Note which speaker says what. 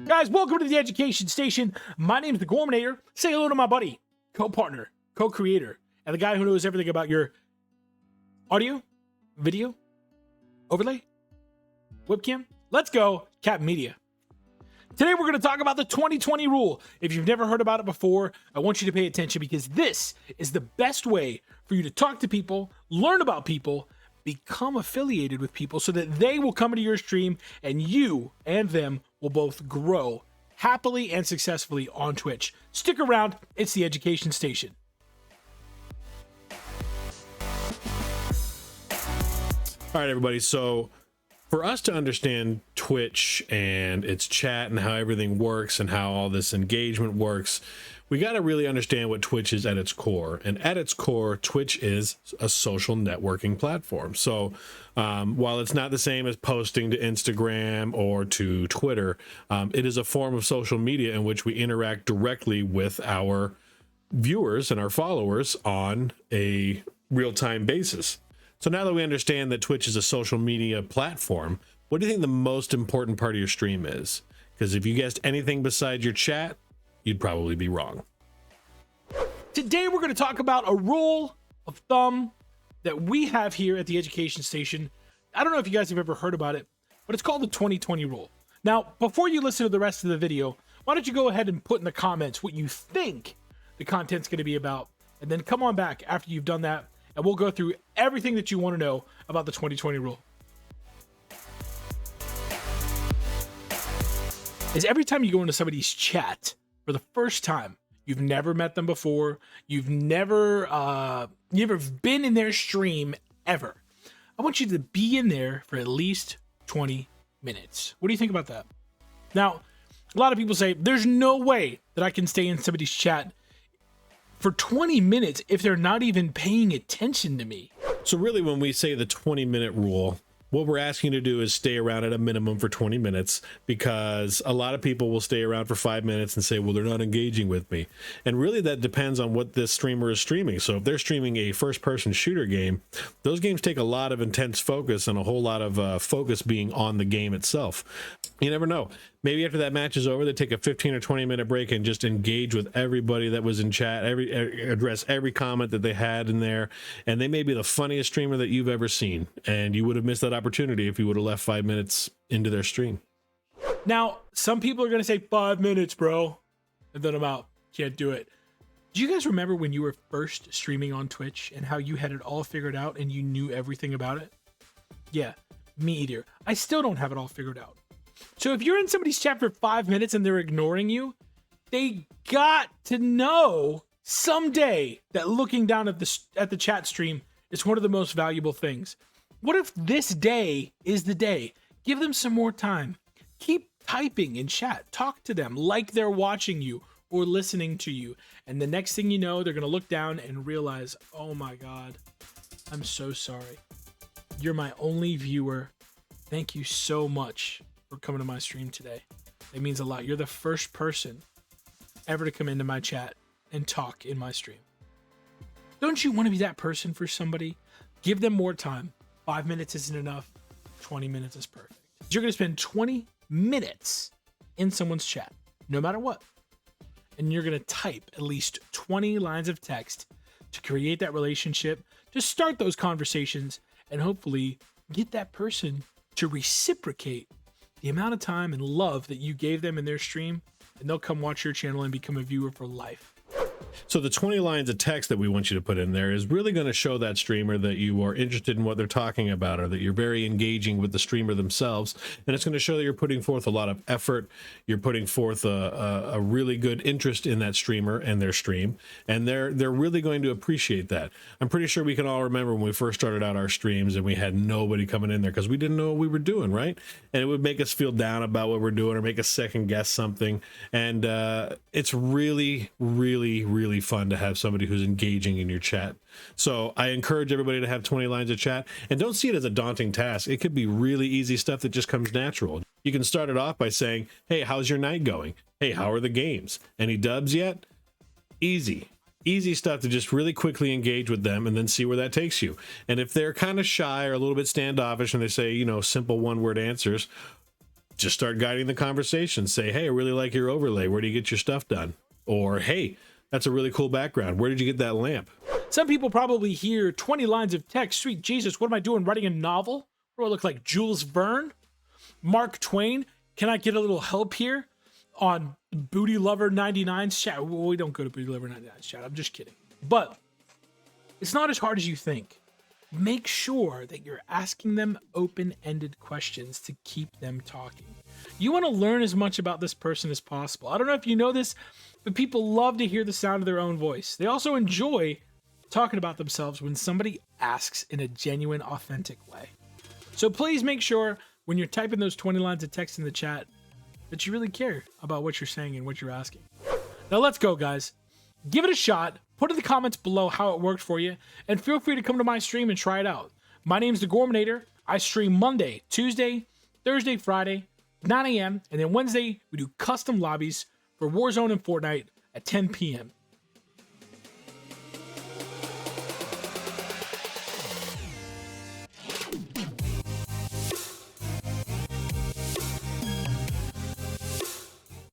Speaker 1: Guys, welcome to the Education Station. My name is the Gorminator. Say hello to my buddy, co-partner, co-creator, and the guy who knows everything about your audio, video, overlay, webcam. Let's go, Cap Media. Today we're going to talk about the 2020 rule. If you've never heard about it before, I want you to pay attention because this is the best way for you to talk to people, learn about people, become affiliated with people so that they will come into your stream and you and them will both grow happily and successfully on Twitch. Stick around, it's the Education Station.
Speaker 2: All right, everybody. So for us to understand Twitch and its chat and how everything works and how all this engagement works, we got to really understand what Twitch is at its core. And at its core, Twitch is a social networking platform. So while it's not the same as posting to Instagram or to Twitter, it is a form of social media in which we interact directly with our viewers and our followers on a real-time basis. So now that we understand that Twitch is a social media platform, what do you think the most important part of your stream is? Because if you guessed anything besides your chat, you'd probably be wrong.
Speaker 1: Today we're going to talk about a rule of thumb that we have here at the Education Station. I don't know if you guys have ever heard about it, but it's called the 2020 rule. Now, before you listen to the rest of the video, why don't you go ahead and put in the comments what you think the content's going to be about, and then come on back after you've done that, and we'll go through everything that you want to know about the 2020 rule. Is every time you go into somebody's chat for the first time, you've never met them before, you've never been in their stream ever, I want you to be in there for at least 20 minutes. What do you think about that? Now, a lot of people say there's no way that I can stay in somebody's chat for 20 minutes if they're not even paying attention to me.
Speaker 2: So really, when we say the 20-minute rule, what we're asking you to do is stay around at a minimum for 20 minutes, because a lot of people will stay around for 5 minutes and say, well, they're not engaging with me. And really that depends on what this streamer is streaming. So if they're streaming a first-person shooter game, those games take a lot of intense focus and a whole lot of focus being on the game itself. You never know. Maybe after that match is over, they take a 15 or 20-minute break and just engage with everybody that was in chat, address every comment that they had in there, and they may be the funniest streamer that you've ever seen, and you would have missed that opportunity if you would have left 5 minutes into their stream.
Speaker 1: Now, some people are going to say 5 minutes, bro, and then I'm out. Can't do it. Do you guys remember when you were first streaming on Twitch and how you had it all figured out and you knew everything about it? Yeah, me either. I still don't have it all figured out. So if you're in somebody's chat for 5 minutes and they're ignoring you, they got to know someday that looking down at the chat stream is one of the most valuable things. What if this day is the day? Give them some more time. Keep typing in chat. Talk to them like they're watching you or listening to you. And the next thing you know, they're going to look down and realize, oh my God, I'm so sorry. You're my only viewer. Thank you so much for coming to my stream today. It means a lot. You're the first person ever to come into my chat and talk in my stream. Don't you want to be that person for somebody? Give them more time. 5 minutes isn't enough. 20 minutes is perfect. You're going to spend 20 minutes in someone's chat, no matter what. And you're going to type at least 20 lines of text to create that relationship, to start those conversations, and hopefully get that person to reciprocate the amount of time and love that you gave them in their stream, and they'll come watch your channel and become a viewer for life.
Speaker 2: So the 20 lines of text that we want you to put in there is really going to show that streamer that you are interested in what they're talking about, or that you're very engaging with the streamer themselves. And it's going to show that you're putting forth a lot of effort. You're putting forth a really good interest in that streamer and their stream. And they're really going to appreciate that. I'm pretty sure we can all remember when we first started out our streams and we had nobody coming in there because we didn't know what we were doing, right? And it would make us feel down about what we're doing or make us second guess something. And it's really, really, really fun to have somebody who's engaging in your chat. So I encourage everybody to have 20 lines of chat, and don't see it as a daunting task. It could be really easy stuff that just comes natural. You can start it off by saying, hey, how's your night going? Hey, how are the games? Any dubs yet? Easy stuff to just really quickly engage with them and then see where that takes you. And if they're kind of shy or a little bit standoffish and they say, you know, simple one-word answers, just start guiding the conversation. Say, hey, I really like your overlay. Where do you get your stuff done? Or, hey, that's a really cool background. Where did you get that lamp?
Speaker 1: Some people probably hear 20 lines of text. Sweet Jesus, what am I doing? Writing a novel? What do I look like? Jules Verne? Mark Twain? Can I get a little help here on Booty Lover 99's chat? Well, we don't go to Booty Lover 99's chat. I'm just kidding. But it's not as hard as you think. Make sure that you're asking them open-ended questions to keep them talking. You want to learn as much about this person as possible. I don't know if you know this, but people love to hear the sound of their own voice. They also enjoy talking about themselves when somebody asks in a genuine, authentic way. So please make sure when you're typing those 20 lines of text in the chat that you really care about what you're saying and what you're asking. Now let's go, guys. Give it a shot. Put in the comments below how it worked for you, and feel free to come to my stream and try it out. My name's The Gorminator. I stream Monday, Tuesday, Thursday, Friday, 9 a.m., and then Wednesday we do custom lobbies for Warzone and Fortnite at 10 p.m.